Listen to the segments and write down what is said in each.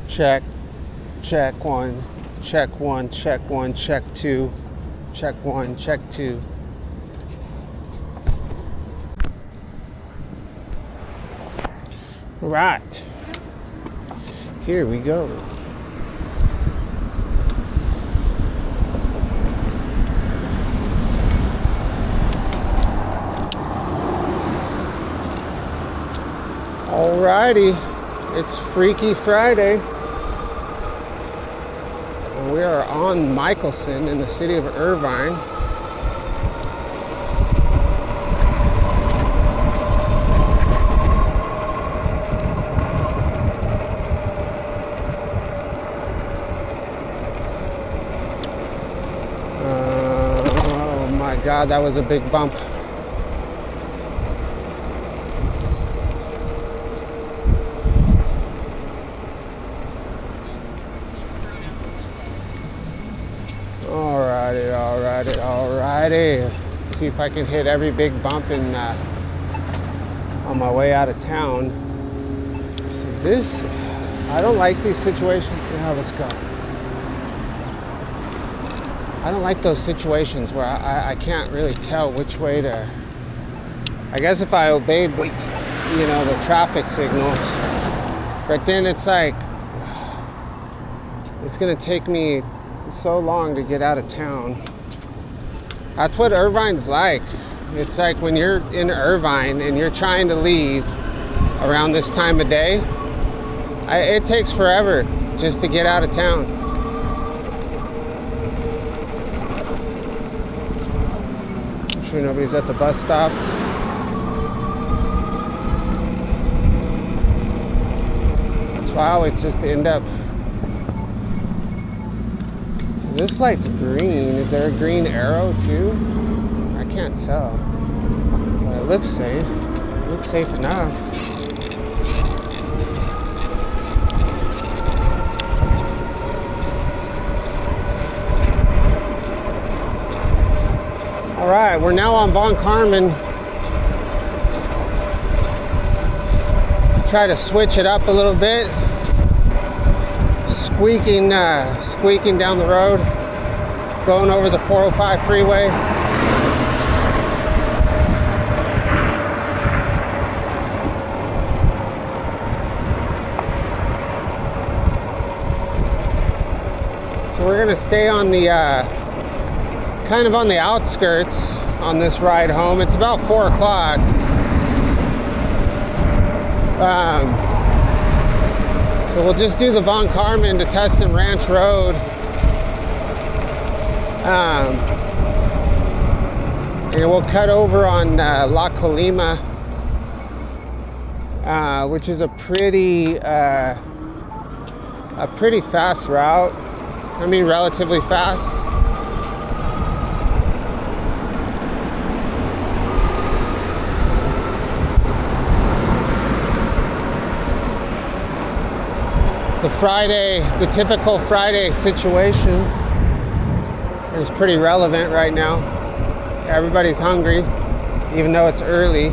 Check. Check one. Check one. Check one. Check two. Check one. Check two. Right. Here we go. Alrighty, it's Freaky Friday, and we are on Michelson in the city of Irvine. Oh my God, that was a big bump. Alrighty. See if I can hit every big bump in on my way out of town. So this, I don't like these situations. Yeah, let's go. I don't like those situations where I can't really tell which way to. I guess if I obeyed the, the traffic signals, but then it's like it's gonna take me so long to get out of town. That's what Irvine's like. It's like when you're in Irvine and you're trying to leave around this time of day, it takes forever just to get out of town. I'm sure nobody's at the bus stop. That's why I always just end up. This light's green. Is there a green arrow too? I can't tell. But it looks safe. It looks safe enough. All right, we're now on Von Carmen. Try to switch it up a little bit. Squeaking down the road, going over the 405 freeway. So we're gonna stay on the kind of on the outskirts on this ride home. It's about 4 o'clock. So we'll just do the Von Carmen to Tustin Ranch Road. And we'll cut over on La Colima, which is a pretty fast route. I mean, relatively fast. The typical Friday situation is pretty relevant right now. Everybody's hungry, even though it's early.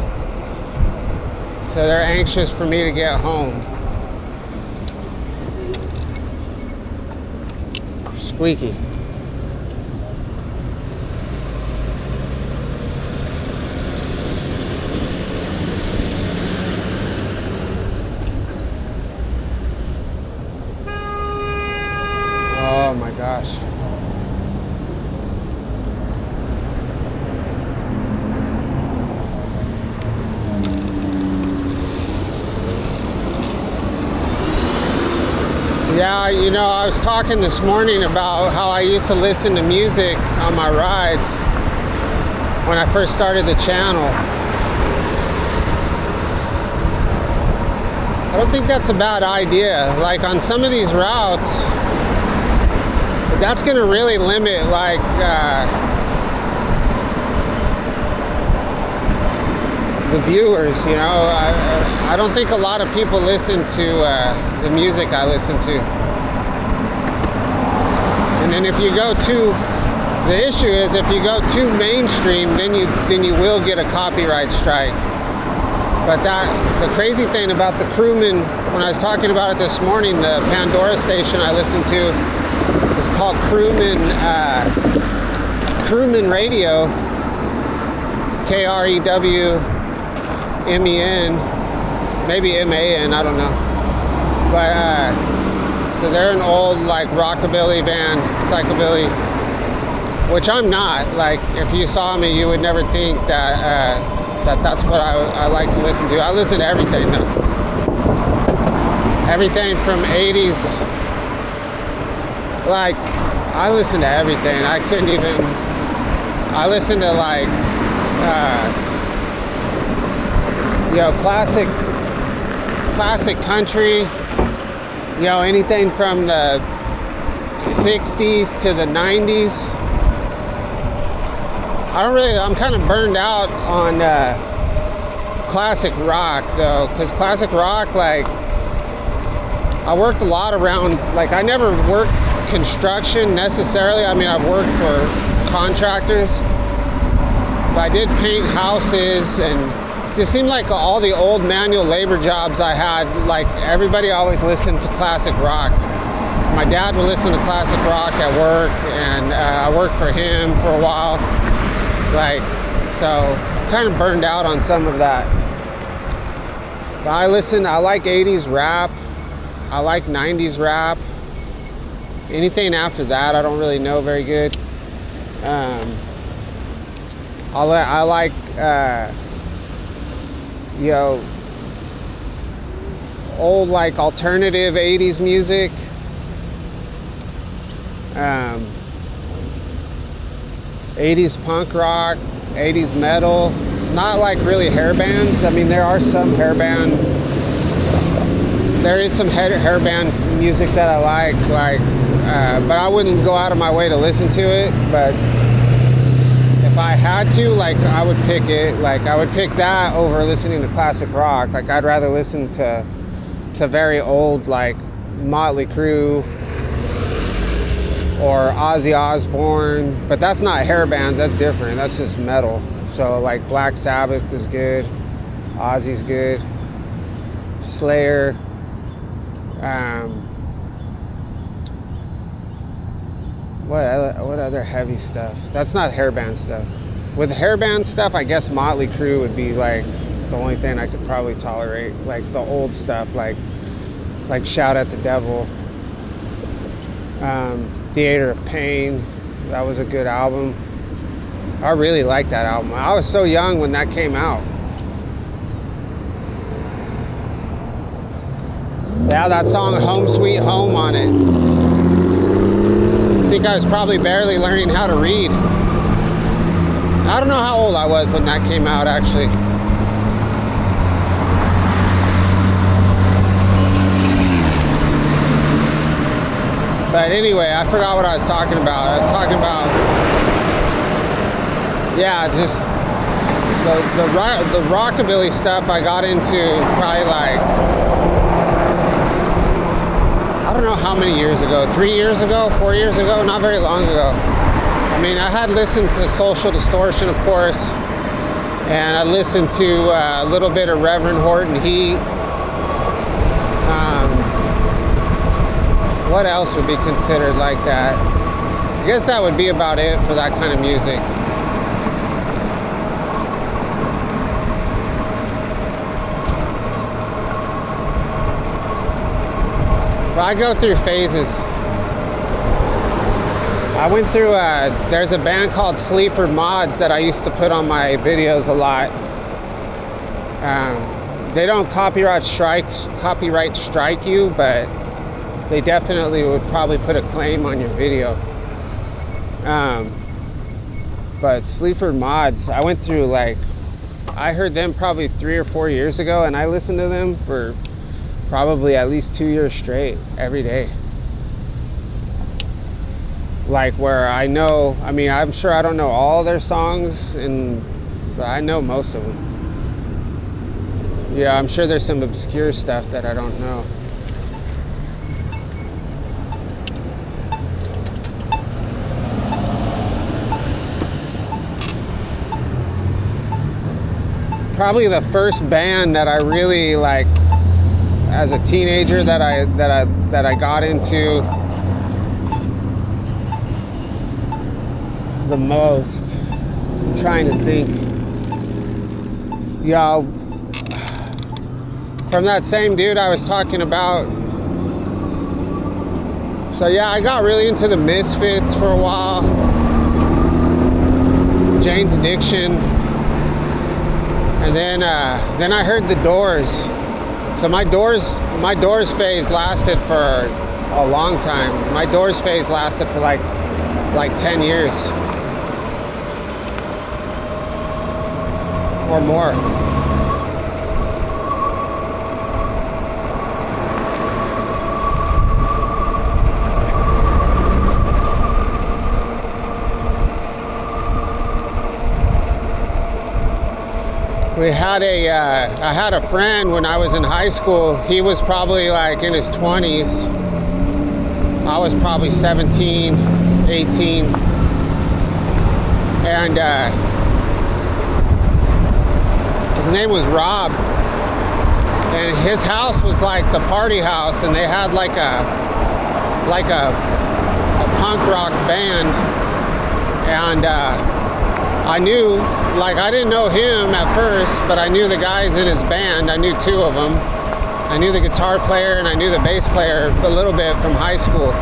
So they're anxious for me to get home. Squeaky. Oh my gosh. Yeah, I was talking this morning about how I used to listen to music on my rides when I first started the channel. I don't think that's a bad idea. Like on some of these routes, that's going to really limit like the viewers, I don't think a lot of people listen to the music I listen to. And then if you go the issue is, if you go too mainstream, then you will get a copyright strike. But the crazy thing about the Crewman, when I was talking about it this morning, the Pandora station I listened to is called Crewman Radio, KREWMEN, maybe MAN, I don't know. But so they're an old like rockabilly band, psychobilly, which I'm not. Like if you saw me, you would never think that that's what I like to listen to. I listen to everything though. Everything from 80s. Like I listen to everything. I listen to like classic country, anything from the 60s to the 90s. I'm kind of burned out on classic rock though, because classic rock, like I worked a lot around, like I never worked construction necessarily. I mean, I've worked for contractors, but I did paint houses, and it just seemed like all the old manual labor jobs I had, like everybody always listened to classic rock. My dad would listen to classic rock at work, and I worked for him for a while. Like, so kind of burned out on some of that. But I like 80s rap. I like 90s rap. Anything after that, I don't really know very good. I like, old like alternative 80s music. 80s punk rock, 80s metal, not like really hair bands. I mean, there is some hair band music that I like, but I wouldn't go out of my way to listen to it. But if I had to, like, I would pick it. Like, I would pick that over listening to classic rock. Like, I'd rather listen to very old, like Motley Crue or Ozzy Osbourne, but that's not hair bands, that's different, that's just metal. So like Black Sabbath is good, Ozzy's good, Slayer, what other heavy stuff? That's not hair band stuff. With hair band stuff, I guess Motley Crue would be like the only thing I could probably tolerate, like the old stuff, like Shout at the Devil, Theater of Pain. That was a good album. I really liked that album. I was so young when that came out. Yeah, that song Home Sweet Home on it. I think I was probably barely learning how to read. I don't know how old I was when that came out, actually. But anyway, I forgot what I was talking about. I was talking about, yeah, just the rockabilly stuff I got into probably like, I don't know how many years ago, 3 years ago, 4 years ago, not very long ago. I mean, I had listened to Social Distortion, of course, and I listened to a little bit of Reverend Horton Heat. What else would be considered like that? I guess that would be about it for that kind of music. But I go through phases. I went through, there's a band called Sleaford Mods that I used to put on my videos a lot. They don't copyright strike you, but they definitely would probably put a claim on your video. But Sleaford Mods, I went through I heard them probably 3 or 4 years ago, and I listened to them for probably at least 2 years straight, every day. Where I know, I mean, I'm sure I don't know all their songs, but I know most of them. Yeah, I'm sure there's some obscure stuff that I don't know. probably the first band that I really like as a teenager that I got into the most. I'm trying to think. Yeah, from that same dude I was talking about. So yeah, I got really into the Misfits for a while. Jane's Addiction. And then I heard the Doors. So my Doors phase lasted for a long time. My Doors phase lasted for like 10 years or more. I had a friend when I was in high school. He was probably like in his 20s. I was probably 17, 18. And his name was Rob. And his house was like the party house, and they had like a punk rock band. And I knew, like, I didn't know him at first, but I knew the guys in his band. I knew two of them. I knew the guitar player and I knew the bass player a little bit from high school.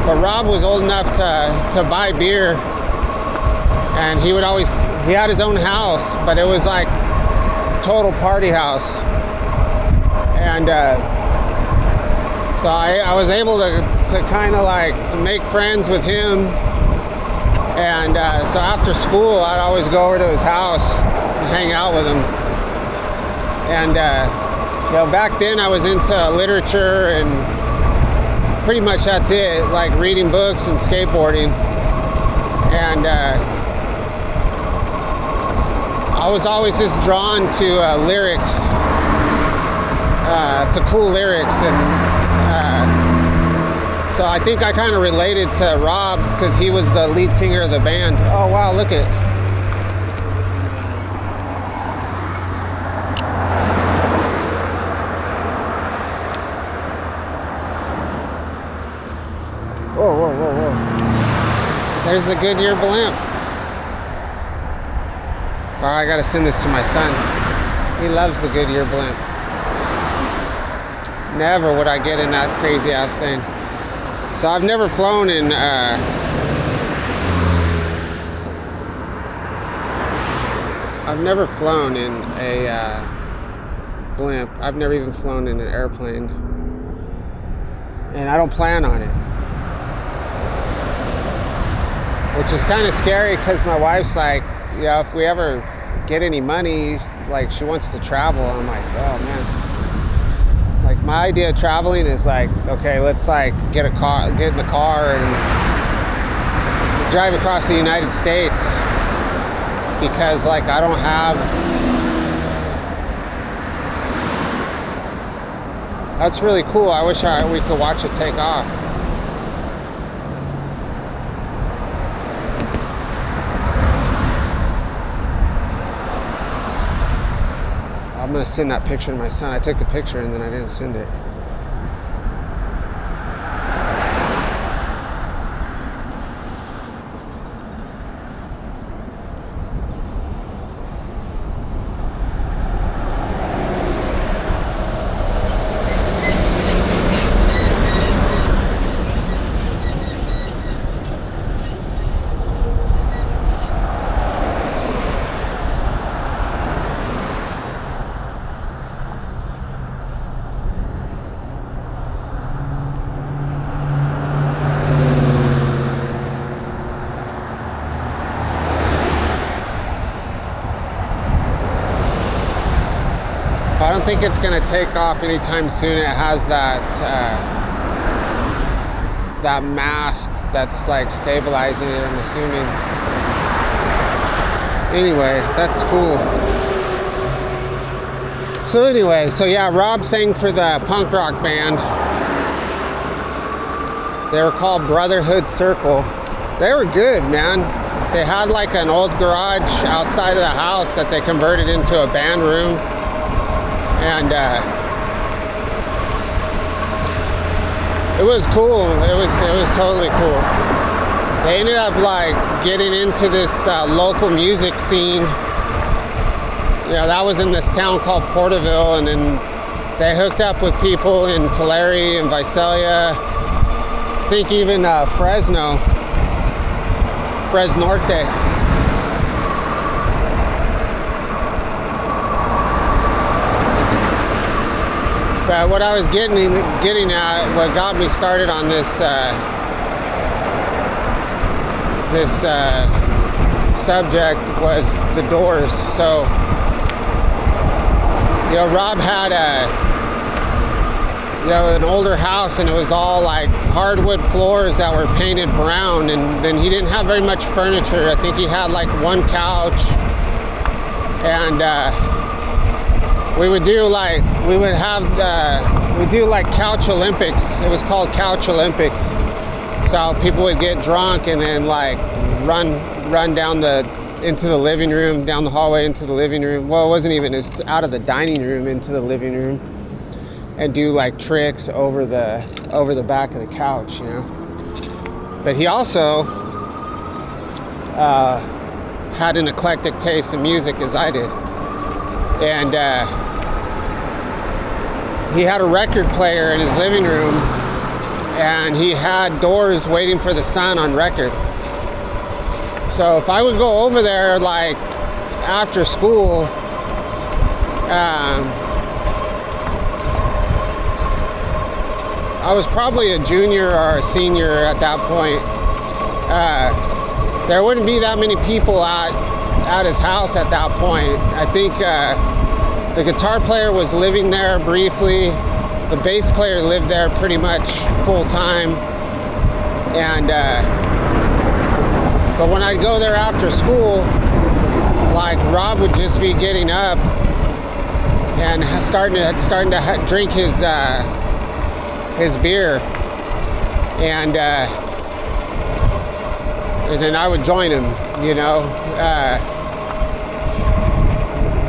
But Rob was old enough to buy beer, and he had his own house, but it was like total party house. And so I was able to kind of like make friends with him. And so after school, I'd always go over to his house and hang out with him. And back then I was into literature, and pretty much that's it, like reading books and skateboarding. And I was always just drawn to lyrics, to cool lyrics. And so I think I kind of related to Rob because he was the lead singer of the band. Oh wow, look at. Whoa. There's the Goodyear blimp. Oh, I gotta send this to my son. He loves the Goodyear blimp. Never would I get in that crazy ass thing. So I've never flown in a blimp. I've never even flown in an airplane, and I don't plan on it, which is kind of scary because my wife's like, yeah, if we ever get any money, like she wants to travel. I'm like, oh man. Like my idea of traveling is like, okay, let's like get in the car and drive across the United States, because like I don't have, that's really cool. I wish we could watch it take off. I'm gonna send that picture to my son. I took the picture and then I didn't send it. I don't think it's going to take off anytime soon. It has that that mast that's like stabilizing it, I'm assuming. Anyway, that's cool. So anyway, so yeah, Rob sang for the punk rock band. They were called Brotherhood Circle. They were good, man. They had like an old garage outside of the house that they converted into a band room, and it was cool. It was totally cool. They ended up like getting into this local music scene. You know, that was in this town called Porterville, and then they hooked up with people in Tulare and Visalia. I think even Fresnorte. But what I was getting at, what got me started on this subject was the Doors. So, you know, Rob had an older house, and it was all like hardwood floors that were painted brown, and then he didn't have very much furniture. I think he had like one couch, and we'd do like couch Olympics. It was called Couch Olympics. So people would get drunk and then like run down into the living room, down the hallway into the living room. Well, it wasn't even, it's out of the dining room into the living room, and do like tricks over the back of the couch, you know. But he also had an eclectic taste in music, as I did, and he had a record player in his living room, and he had Doors Waiting for the Sun on record. So if I would go over there like after school, I was probably a junior or a senior at that point. There wouldn't be that many people at his house at that point. I think the guitar player was living there briefly. The bass player lived there pretty much full time. And but when I'd go there after school, like Rob would just be getting up and starting to drink his beer, and then I would join him, you know.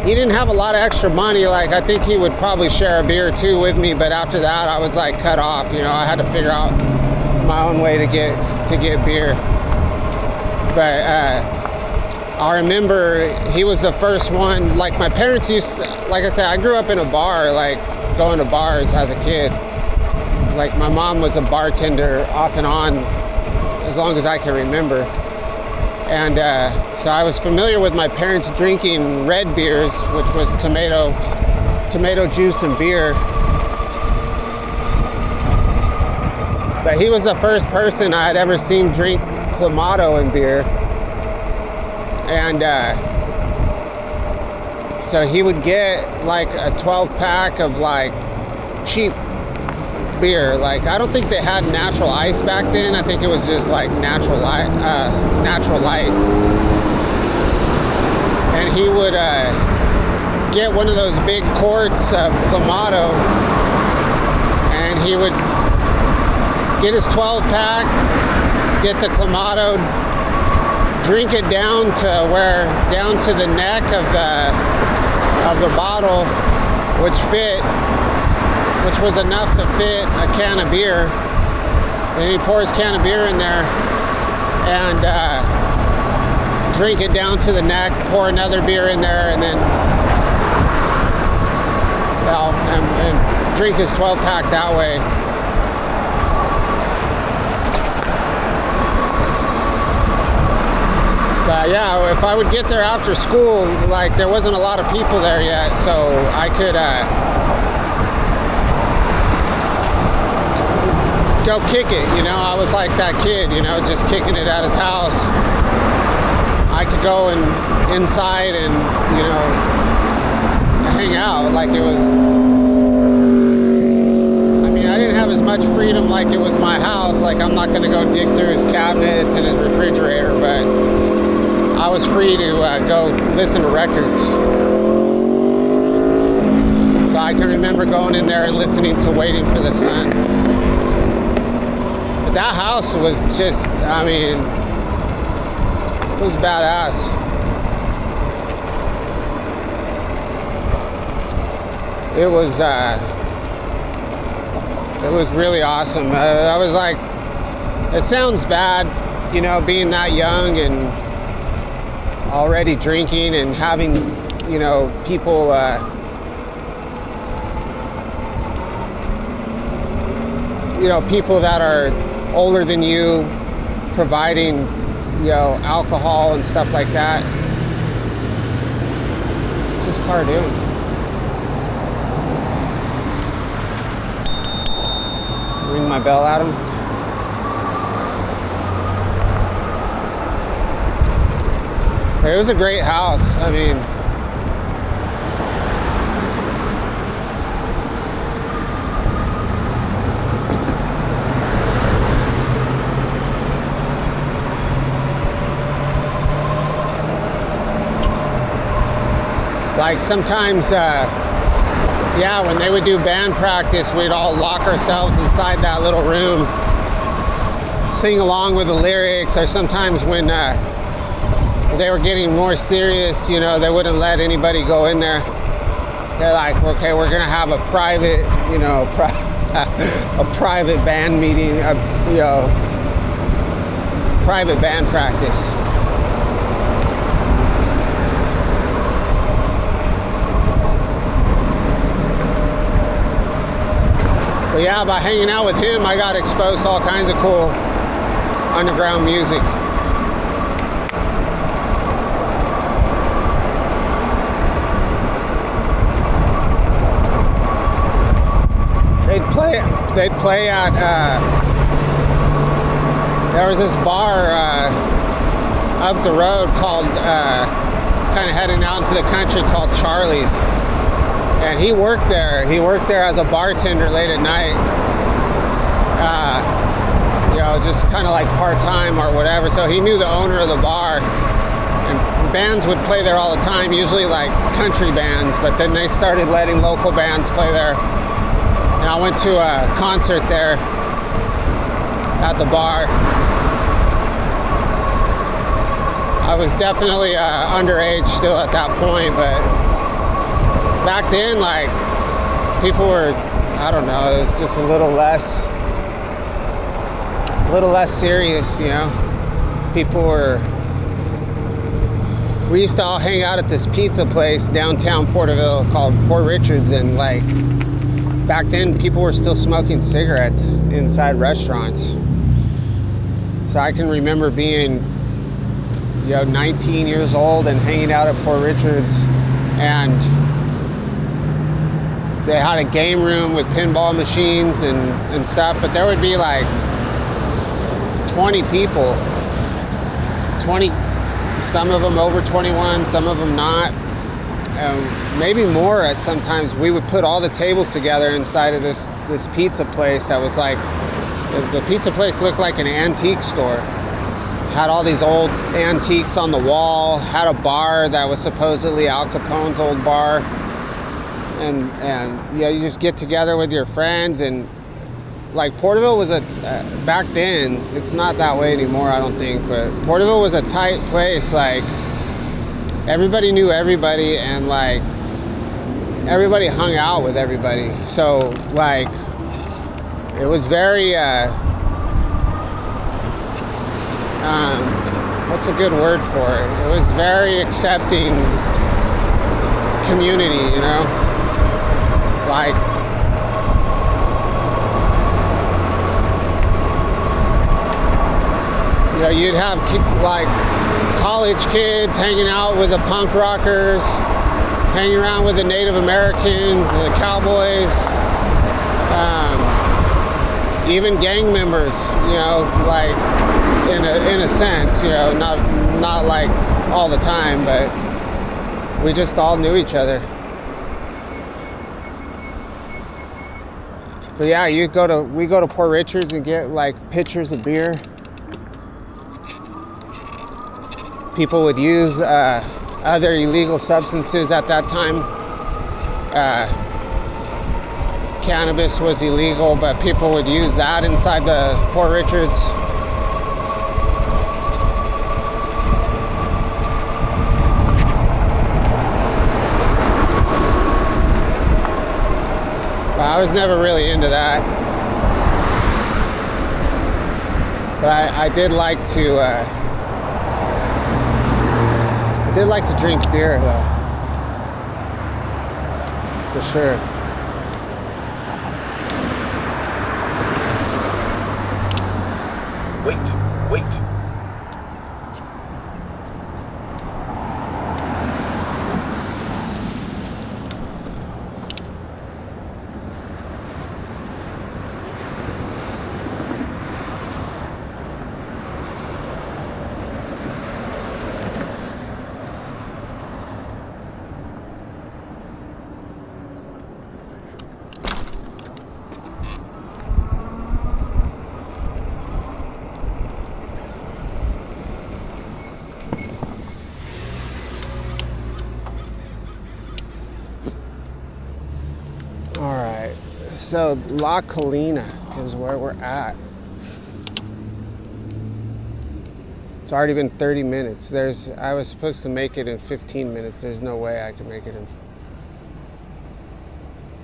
He didn't have a lot of extra money. Like, I think he would probably share a beer or two with me, but after that I was like cut off, you know. I had to figure out my own way to get beer. But I remember he was the first one. Like, my parents used to, like I said, I grew up in a bar, like going to bars as a kid. Like, my mom was a bartender off and on as long as I can remember. And so I was familiar with my parents drinking red beers, which was tomato juice and beer. But he was the first person I had ever seen drink Clamato and beer. And so he would get like a 12-pack of like cheap beer. Like, I don't think they had natural ice back then. I think it was just like natural light. And he would get one of those big quarts of Clamato, and he would get his 12-pack, get the Clamato, drink it down to the neck of the bottle, which was enough to fit a can of beer. Then he pours a can of beer in there and drink it down to the neck, pour another beer in there, and then and drink his 12-pack that way. But yeah, if I would get there after school, like, there wasn't a lot of people there yet, so I could go kick it, you know. I was like that kid, you know, just kicking it at his house. I could go inside and, you know, hang out like it was, I mean, I didn't have as much freedom like it was my house. Like, I'm not going to go dig through his cabinets and his refrigerator, but I was free to go listen to records. So I can remember going in there and listening to Waiting for the Sun. But that house was just, I mean, It was badass. It was really awesome. I was like, it sounds bad, you know, being that young and already drinking and having, you know, people people that are older than you providing, you know, alcohol and stuff like that. What's this car doing? Ring my bell at him. But it was a great house. I mean, like sometimes, yeah, when they would do band practice, we'd all lock ourselves inside that little room, sing along with the lyrics, or sometimes when they were getting more serious, you know, they wouldn't let anybody go in there. They're like, okay, we're gonna have a private, you know, a private band meeting, you know, private band practice. But yeah, by hanging out with him, I got exposed to all kinds of cool underground music. They'd play at, there was this bar up the road called, kind of heading out into the country, called Charlie's. And he worked there. He worked there as a bartender late at night. You know, just kind of like part-time or whatever. So he knew the owner of the bar. And bands would play there all the time, usually like country bands. But then they started letting local bands play there. And I went to a concert there at the bar. I was definitely underage still at that point, but back then, like, people were, I don't know, it was just a little less serious, you know. We used to all hang out at this pizza place downtown Porterville called Port Richards, and like, back then people were still smoking cigarettes inside restaurants. So I can remember being, you know, 19 years old and hanging out at Port Richards, and they had a game room with pinball machines and stuff, but there would be like 20 people, 20, some of them over 21, some of them not, maybe more at sometimes. We would put all the tables together inside of this pizza place that was like, the pizza place looked like an antique store. Had all these old antiques on the wall, had a bar that was supposedly Al Capone's old bar. And yeah, you just get together with your friends, and like Porterville was back then, it's not that way anymore, I don't think, but Porterville was a tight place. Like, everybody knew everybody, and like everybody hung out with everybody. So like, it was very what's a good word for it? It was very accepting community, you know? Like, you know, you'd have like college kids hanging out with the punk rockers, hanging around with the Native Americans, the cowboys, even gang members, you know, like in a sense, you know, not like all the time, but we just all knew each other. But yeah, we go to Port Richards and get like pitchers of beer. People would use other illegal substances at that time. Cannabis was illegal, but people would use that inside the Port Richards. But I was never really into that. But I did like to drink beer though, for sure. Wait. Alright, so La Colina is where we're at. It's already been 30 minutes. I was supposed to make it in 15 minutes. There's no way I can make it in.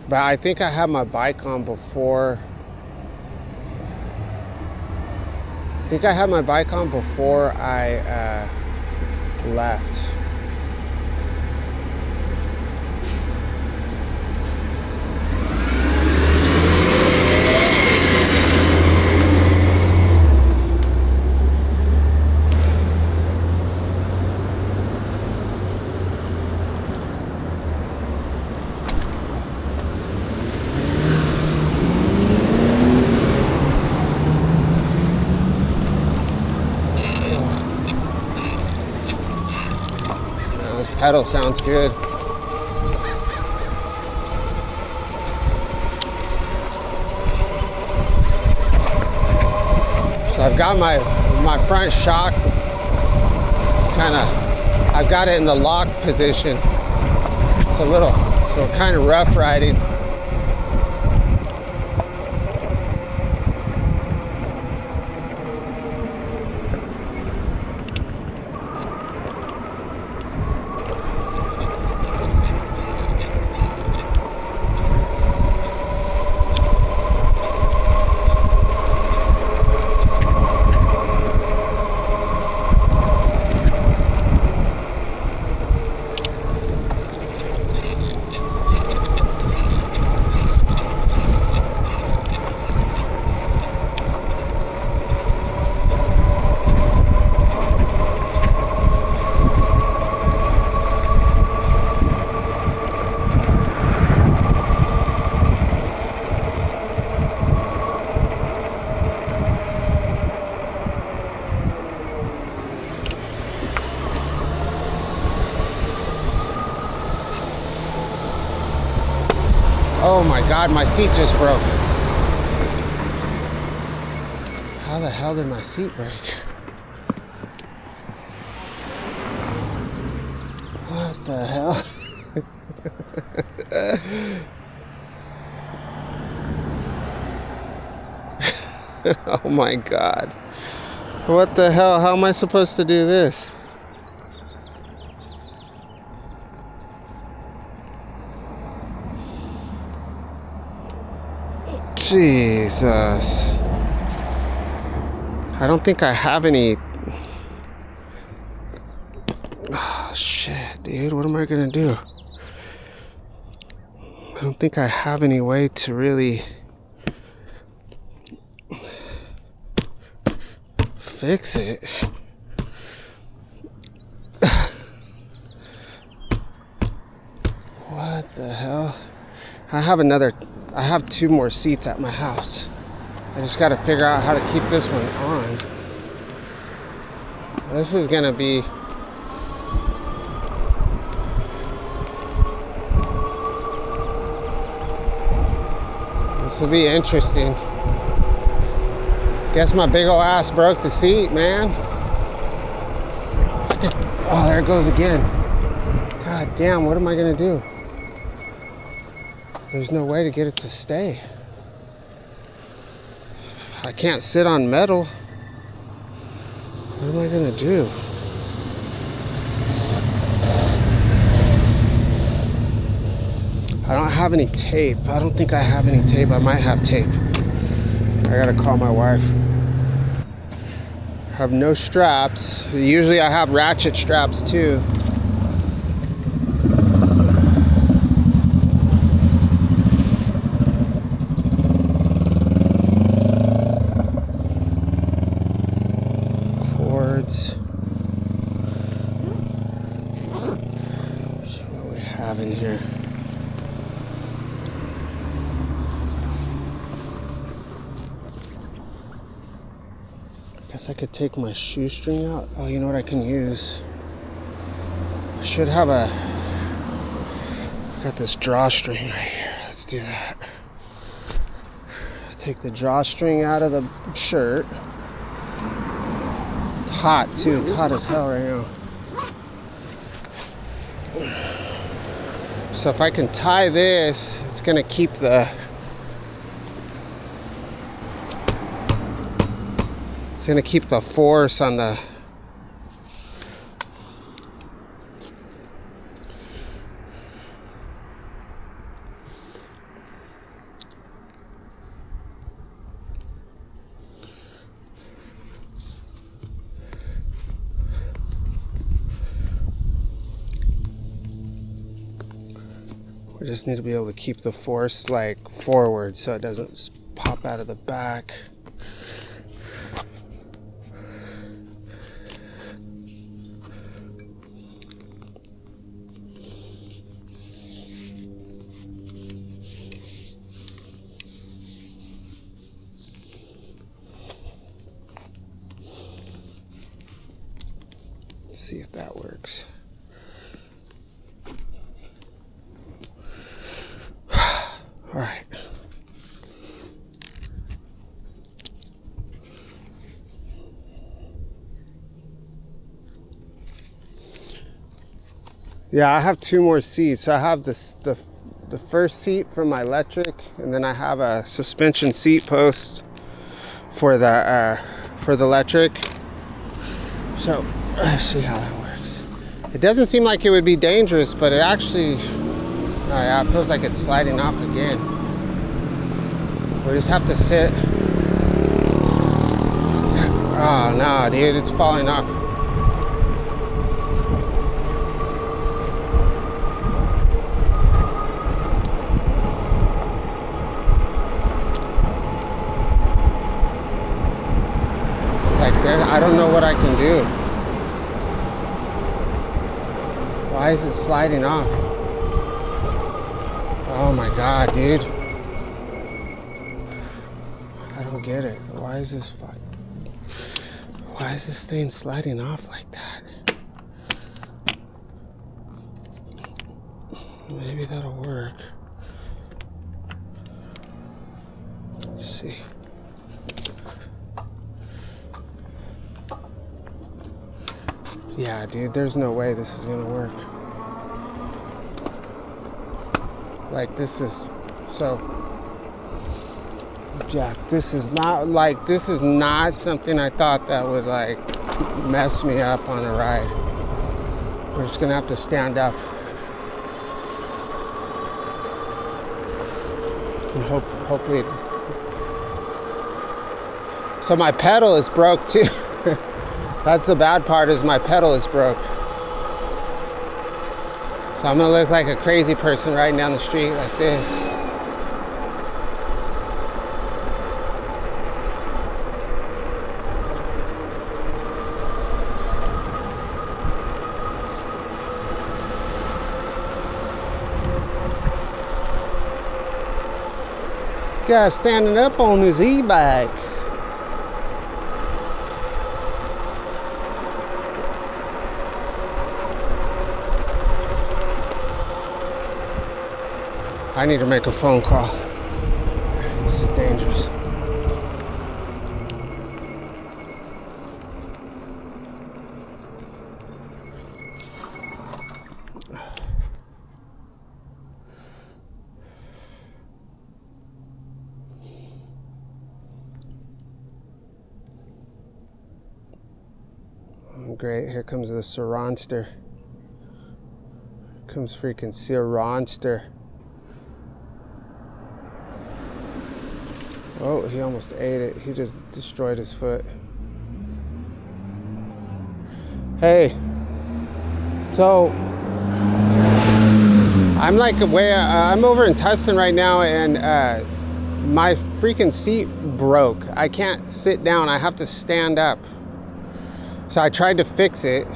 But I think I had my bike on before. I left. This pedal sounds good. So I've got my front shock. It's I've got it in the lock position. So kind of rough riding. Oh my God, my seat just broke. How the hell did my seat break? What the hell? Oh my God. What the hell? How am I supposed to do this? Jesus. I don't think I have any. Oh, shit, dude. What am I gonna do? I don't think I have any way to really fix it. What the hell? I have 2 more seats at my house. I just got to figure out how to keep this one on. This is gonna be will be interesting. Guess my big ol' ass broke the seat, man. Oh, there it goes again. God damn, what am I gonna do? There's no way to get it to stay. I can't sit on metal. What am I gonna do? I don't have any tape. I don't think I have any tape. I might have tape. I gotta call my wife. I have no straps. Usually I have ratchet straps too. Cords. See what we have in here. Guess I could take my shoestring out. Oh, you know what I can use? I should have got this drawstring right here. Let's do that. Take the drawstring out of the shirt. It's hot too. It's hot as hell right now. So if I can tie this, it's gonna keep the force on the we just need to be able to keep the force like forward so it doesn't pop out of the back. See if that works. All right. Yeah, I have two more seats. I have the first seat for my electric, and then I have a suspension seat post for the electric. So let's see how that works. It doesn't seem like it would be dangerous, but it actually, oh yeah, it feels like it's sliding off again. We just have to sit. Oh no, dude, it's falling off. Like, I don't know what I can do. Why is it sliding off? Oh my god, dude. I don't get it. Why is this thing sliding off like that? Maybe that'll work. Let's see. Yeah, dude, there's no way this is gonna work. Like, this is so jack. This is not something I thought that would like mess me up on a ride. We're just gonna have to stand up and hopefully. So my pedal is broke too. That's the bad part, is my pedal is broke. So I'm gonna look like a crazy person riding down the street like this. Guy standing up on his e-bike. I need to make a phone call. This is dangerous. Oh, great, here comes the Sironster. Comes freaking Sironster. Oh, he almost ate it. He just destroyed his foot. Hey, so I'm like I'm over in Tustin right now, and my freaking seat broke. I can't sit down. I have to stand up. So I tried to fix it.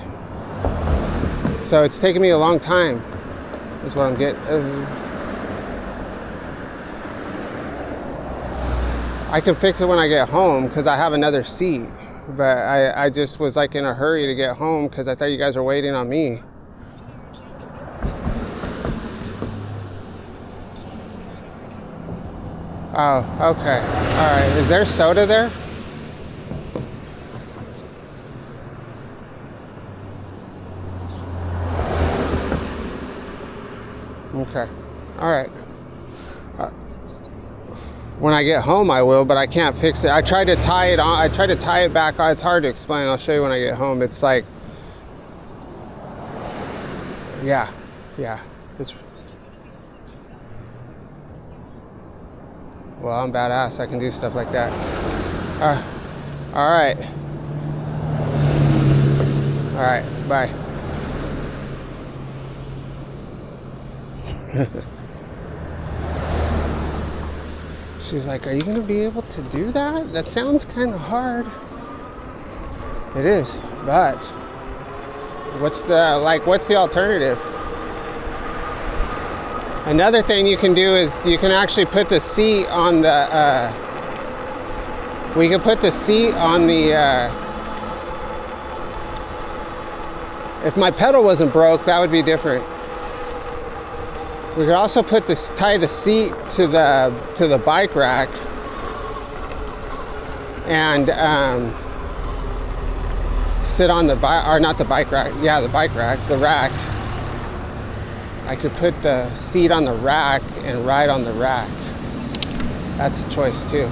So it's taken me a long time. Is what I'm getting. I can fix it when I get home because I have another seat. But I just was like in a hurry to get home because I thought you guys were waiting on me. Oh, okay. All right. Is there soda there? Okay. All right. When I get home, I will, but I can't fix it. I tried to tie it on. I tried to tie it back on. It's hard to explain. I'll show you when I get home. It's like, yeah. It's, well, I'm badass. I can do stuff like that. All right. All right. Bye. She's like, are you gonna be able to do that? That sounds kind of hard. It is, but what's the alternative? Another thing you can do is you can actually put the seat on the, we can put the seat on the, if my pedal wasn't broke, that would be different. We could also tie the seat to the bike rack and sit on the bike, or not the bike rack, yeah, the bike rack, the rack. I could put the seat on the rack and ride on the rack. That's a choice too.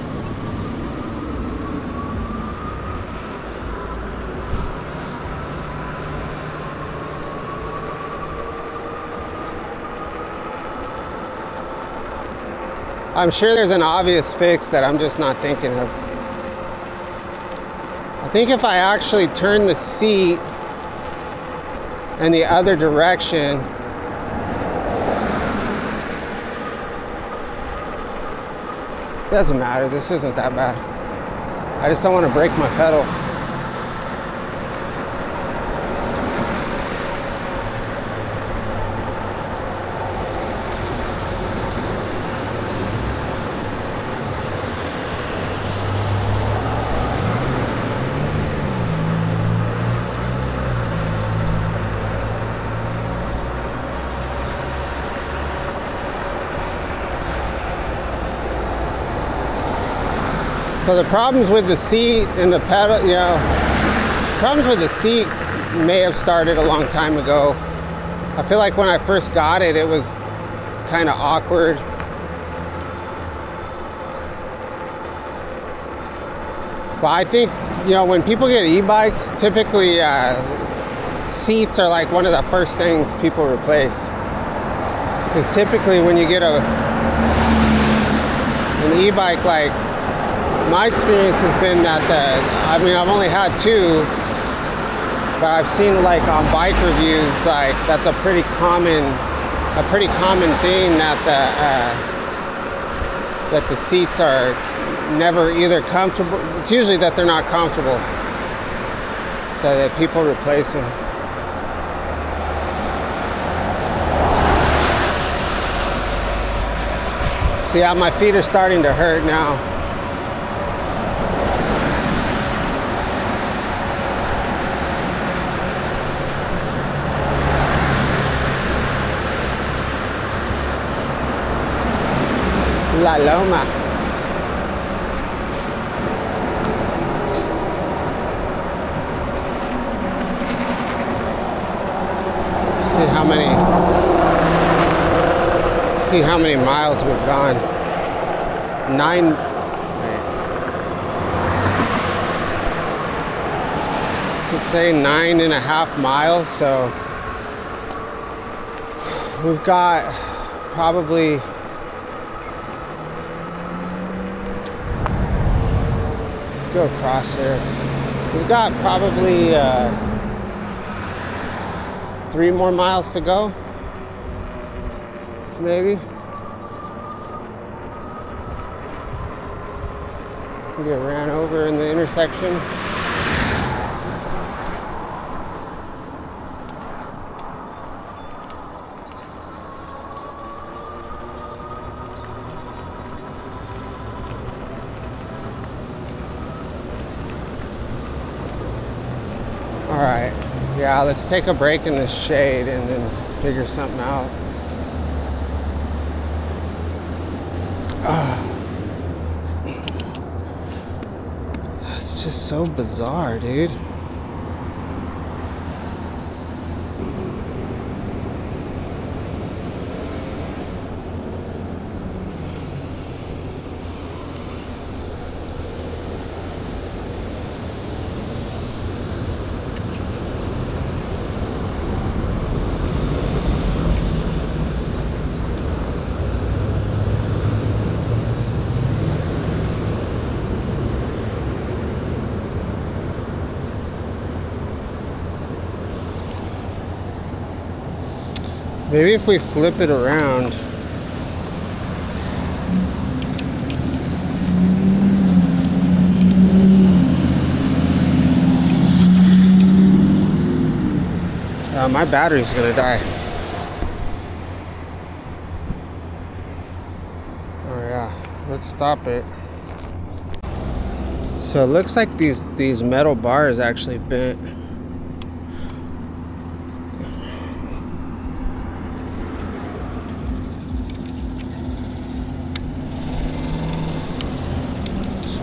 I'm sure there's an obvious fix that I'm just not thinking of. I think if I actually turn the seat in the other direction, doesn't matter, this isn't that bad. I just don't want to break my pedal. So the problems with the seat and the pedal, you know, problems with the seat may have started a long time ago. I feel like when I first got it, it was kind of awkward. But I think, you know, when people get e-bikes, typically seats are like one of the first things people replace. Because typically when you get an e-bike, like, my experience has been that I mean, I've only had two, but I've seen like on bike reviews, like that's a pretty common thing that the seats are never either comfortable. It's usually that they're not comfortable, so that people replace them. So yeah, my feet are starting to hurt now. La Loma. See how many miles we've gone. 9. To say 9.5 miles, so we've got probably go across here. We've got probably 3 more miles to go, maybe. We get ran over in the intersection. All right, yeah, let's take a break in the shade and then figure something out. It's just so bizarre, dude. Maybe if we flip it around. My battery's gonna die. Oh yeah, let's stop it. So it looks like these metal bars actually bent.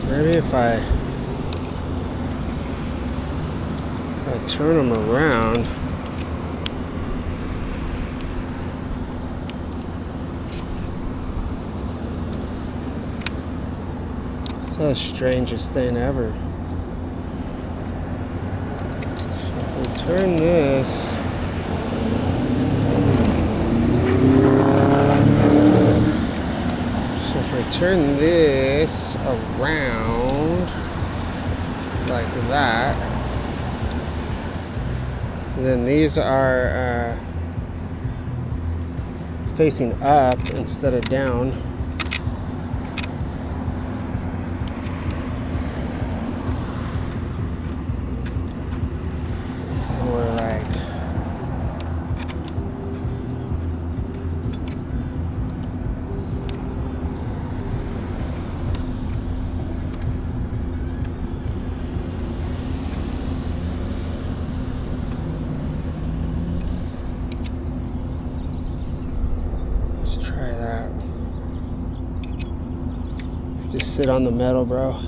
Maybe if I turn them around, it's the strangest thing ever. So if we turn this, turn this around like that, then these are facing up instead of down. And we're like, just sit on the metal, bro.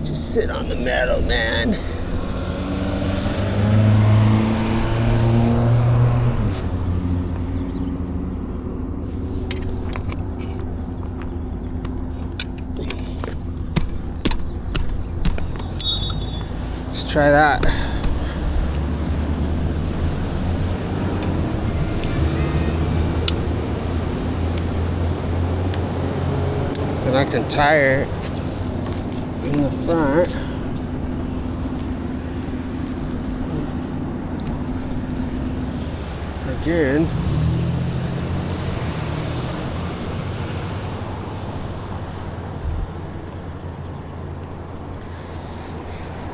Just sit on the metal, man. Let's try that. Then I can tire it in the front. Again.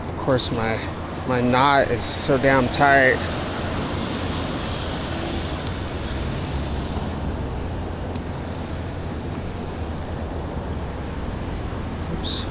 Of course my knot is so damn tight. Oops.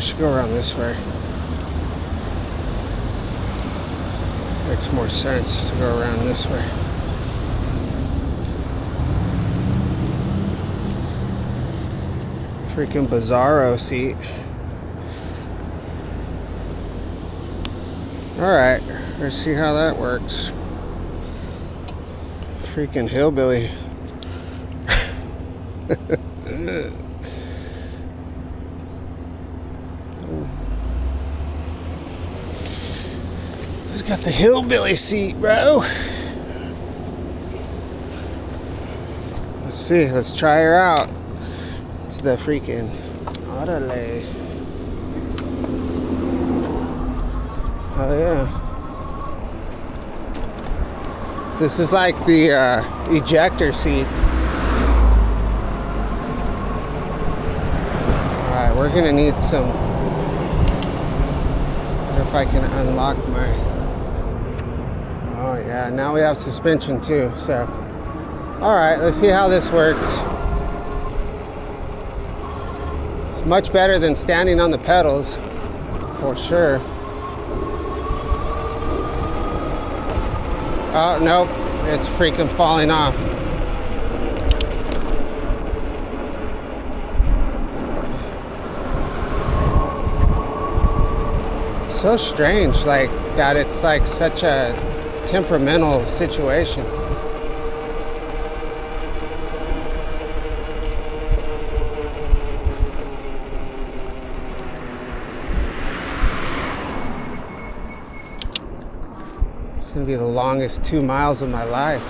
should go around this way. Makes more sense to go around this way. Freaking bizarro seat. Alright, let's see how that works. Freaking hillbilly. Who's got the hillbilly seat, bro? Let's see, let's try her out. It's the freaking Auto-lay. Oh yeah. This is like the ejector seat. Alright, we're gonna need some. I wonder if I can unlock my. Oh yeah, now we have suspension too, so. Alright, let's see how this works. It's much better than standing on the pedals, for sure. Oh, nope, it's freaking falling off. So strange, like that it's like such a temperamental situation. It's gonna be the longest 2 miles of my life.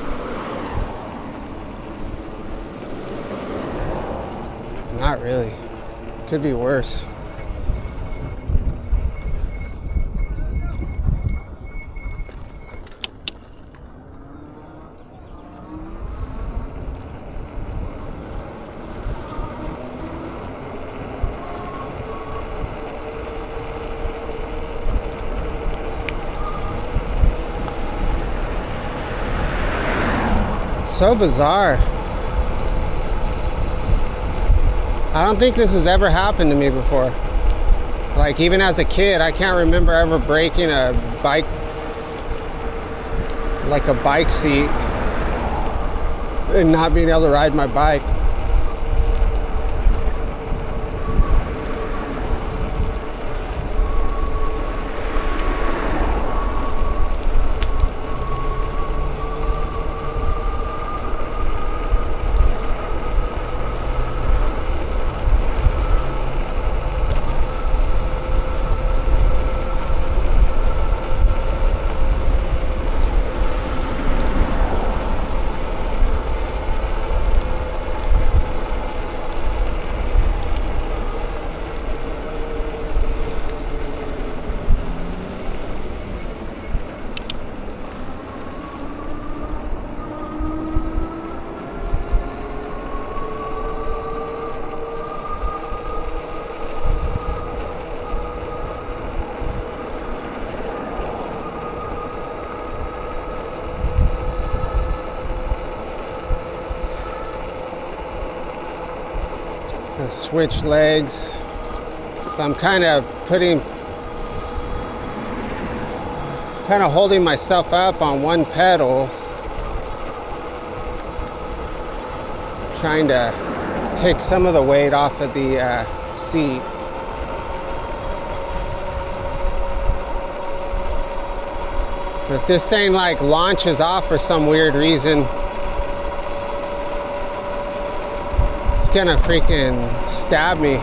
Not really. Could be worse. So bizarre. I don't think this has ever happened to me before. Like even as a kid, I can't remember ever breaking a bike, like a bike seat, and not being able to ride my bike. Switch legs, so I'm kind of holding myself up on one pedal, trying to take some of the weight off of the seat. But if this thing like launches off for some weird reason, gonna freaking stab me.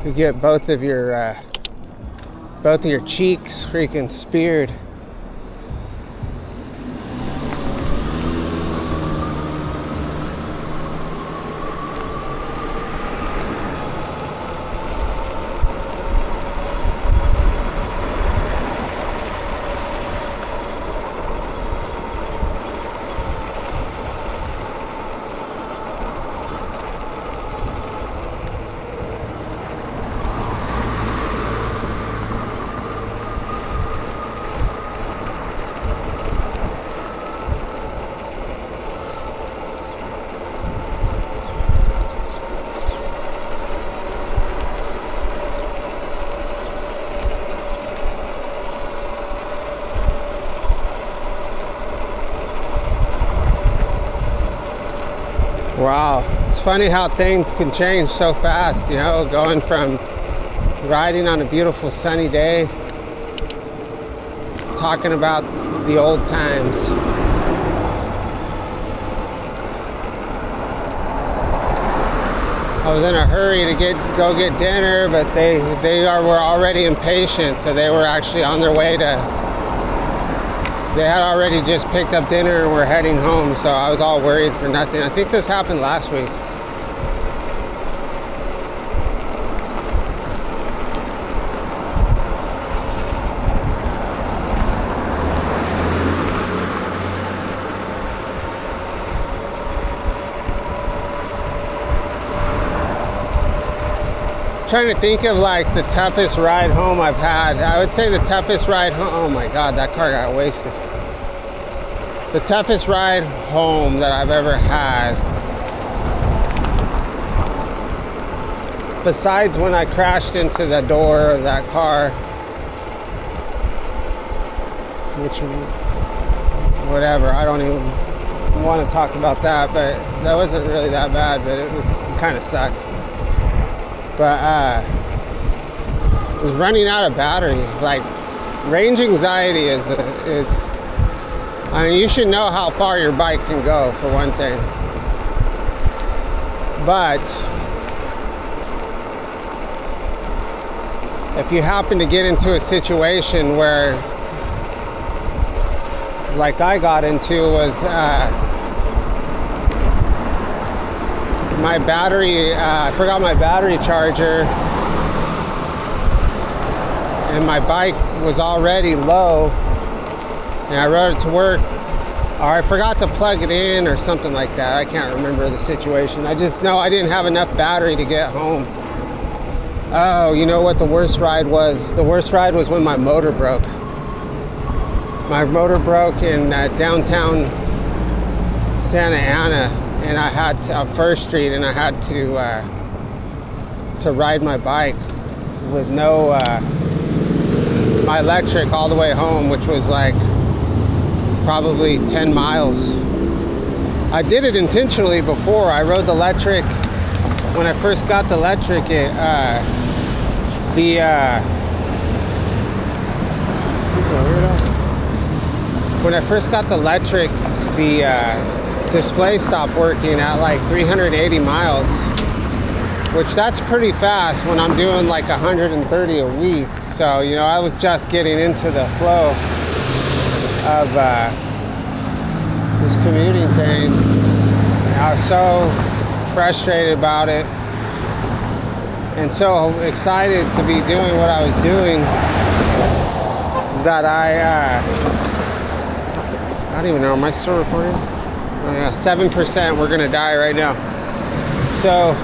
You get both of your cheeks freaking speared. Wow, it's funny how things can change so fast, you know, going from riding on a beautiful sunny day, talking about the old times. I was in a hurry to go get dinner, but they were already impatient, so they were actually on their way to. They had already just picked up dinner and were heading home, so I was all worried for nothing. I think this happened last week. Trying to think of like the toughest ride home I've had. I would say the toughest ride home. Oh my God, that car got wasted. The toughest ride home that I've ever had, besides when I crashed into the door of that car, which, whatever, I don't even want to talk about that, but that wasn't really that bad, but it kind of sucked. But it was running out of battery. Like, range anxiety is I mean, you should know how far your bike can go, for one thing. But if you happen to get into a situation where, like I got into, was my battery, I forgot my battery charger, and my bike was already low, and I rode it to work, or I forgot to plug it in or something like that. I can't remember the situation. I just know I didn't have enough battery to get home. Oh, you know what the worst ride was? The worst ride was when my motor broke. My motor broke in downtown Santa Ana, and I had to, First Street, and I had to ride my bike with no my electric all the way home, which was like probably 10 miles. I did it intentionally before. I rode the electric. When I first got the electric, when I first got the electric, the display stopped working at like 380 miles, which that's pretty fast when I'm doing like 130 a week. So, you know, I was just getting into the flow of this commuting thing. I was so frustrated about it and so excited to be doing what I was doing that I don't even know, am I still recording? Oh yeah, 7%, we're gonna die right now. So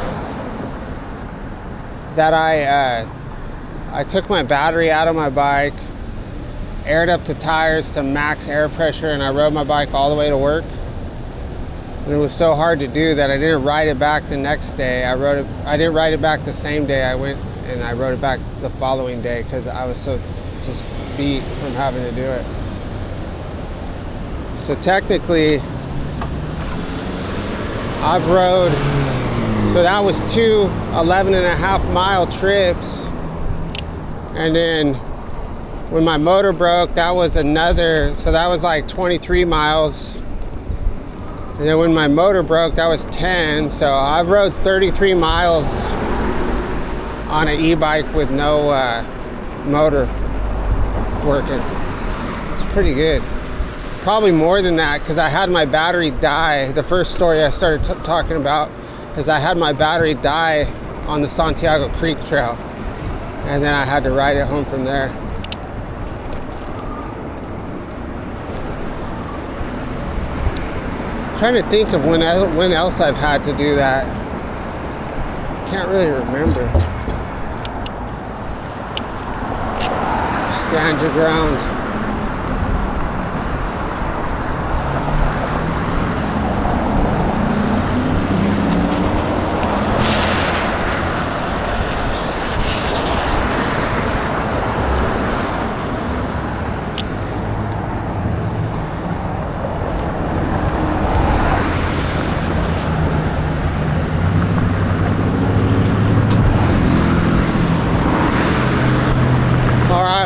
that I took my battery out of my bike, aired up the tires to max air pressure, and I rode my bike all the way to work. And it was so hard to do that I didn't ride it back the next day. I didn't ride it back the same day. I went and I rode it back the following day because I was so just beat from having to do it. So technically, I've rode, so that was two 11.5-mile trips. And then when my motor broke, that was another, so that was like 23 miles. And then when my motor broke, that was 10. So I've rode 33 miles on an e-bike with no motor working. It's pretty good. Probably more than that, because I had my battery die. The first story I started talking about is I had my battery die on the Santiago Creek Trail, and then I had to ride it home from there. I'm trying to think of when else I've had to do that. Can't really remember. Stand your ground.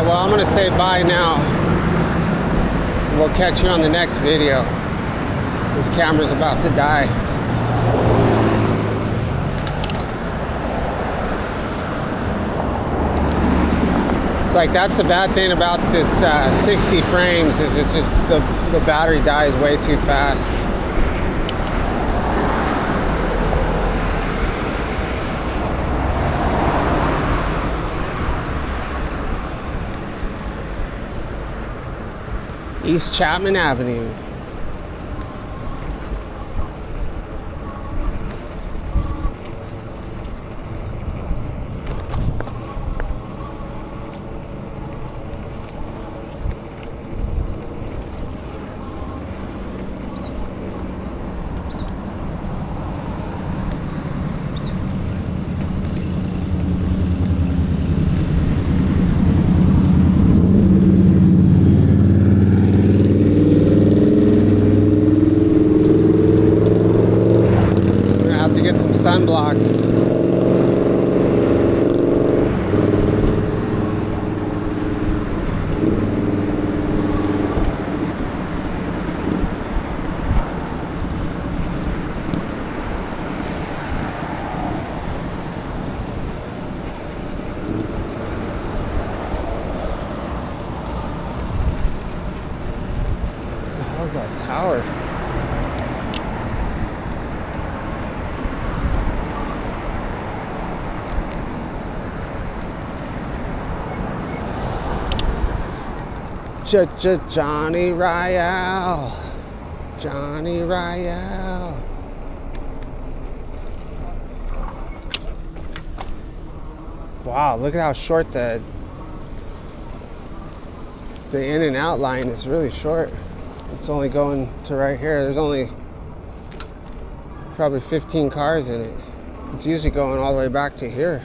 right, well, I'm gonna say bye now. We'll catch you on the next video. This camera's about to die. It's like, that's the bad thing about this 60 frames, is it just, the battery dies way too fast. East Chapman Avenue. Sunblock. How's that tower? Johnny Ryall. Johnny Ryall. Wow, look at how short the in and out line is. Really short. It's only going to right here. There's only probably 15 cars in it. It's usually going all the way back to here.